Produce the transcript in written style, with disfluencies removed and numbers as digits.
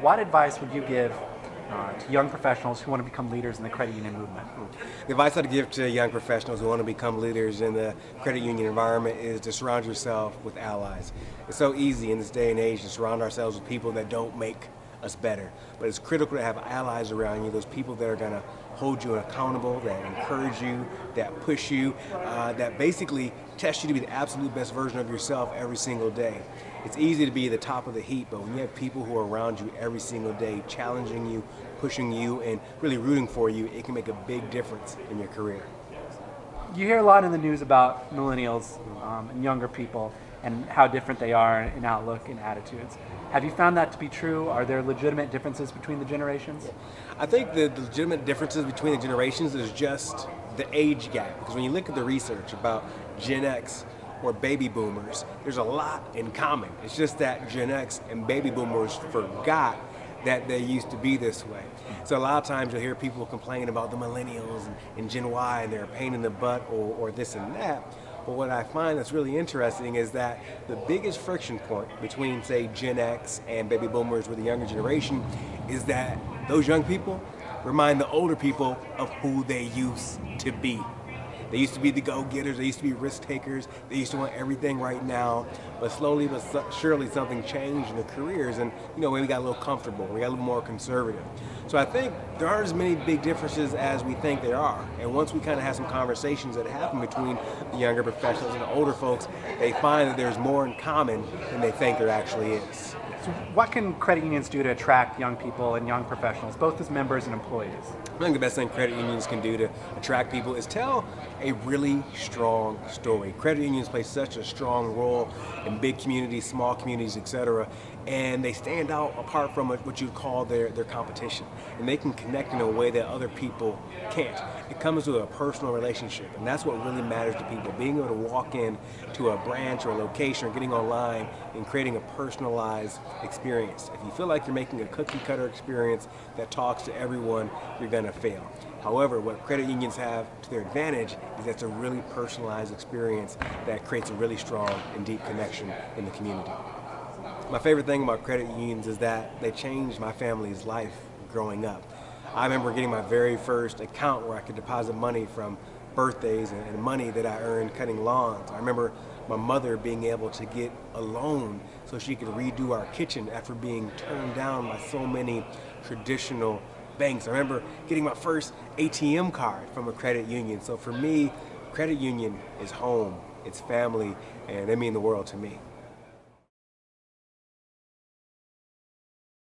what advice would you give to young professionals who want to become leaders in the credit union movement? The advice I'd give to young professionals who want to become leaders in the credit union environment is to surround yourself with allies. It's so easy in this day and age to surround ourselves with people that don't make us better. But it's critical to have allies around you, those people that are going to hold you accountable, that encourage you, that push you, that basically test you to be the absolute best version of yourself every single day. It's easy to be the top of the heap, but when you have people who are around you every single day, challenging you, pushing you, and really rooting for you, it can make a big difference in your career. You hear a lot in the news about millennials and younger people and how different they are in outlook and attitudes. Have you found that to be true? Are there legitimate differences between the generations? I think the legitimate differences between the generations is just the age gap. Because when you look at the research about Gen X or baby boomers, there's a lot in common. It's just that Gen X and baby boomers forgot that they used to be this way. So a lot of times you'll hear people complain about the millennials and Gen Y and they're a pain in the butt or this and that. But what I find that's really interesting is that the biggest friction point between, say, Gen X and baby boomers with the younger generation is that those young people remind the older people of who they used to be. They used to be the go-getters, they used to be risk-takers, they used to want everything right now, but slowly but surely something changed in their careers and we got a little comfortable, we got a little more conservative. So I think there aren't as many big differences as we think there are, and once we kind of have some conversations that happen between the younger professionals and the older folks, they find that there's more in common than they think there actually is. So what can credit unions do to attract young people and young professionals, both as members and employees? I think the best thing credit unions can do to attract people is tell a really strong story. Credit unions play such a strong role in big communities, small communities, etc., and they stand out apart from what you'd call their competition. And they can connect in a way that other people can't. It comes with a personal relationship, and that's what really matters to people. Being able to walk in to a branch or a location or getting online and creating a personalized experience. If you feel like you're making a cookie cutter experience that talks to everyone, you're going to fail. However, what credit unions have to their advantage is that it's a really personalized experience that creates a really strong and deep connection in the community. My favorite thing about credit unions is that they changed my family's life growing up. I remember getting my very first account where I could deposit money from birthdays and money that I earned cutting lawns. I remember my mother being able to get a loan so she could redo our kitchen after being turned down by so many traditional banks. I remember getting my first ATM card from a credit union. So for me, credit union is home, it's family, and they mean the world to me.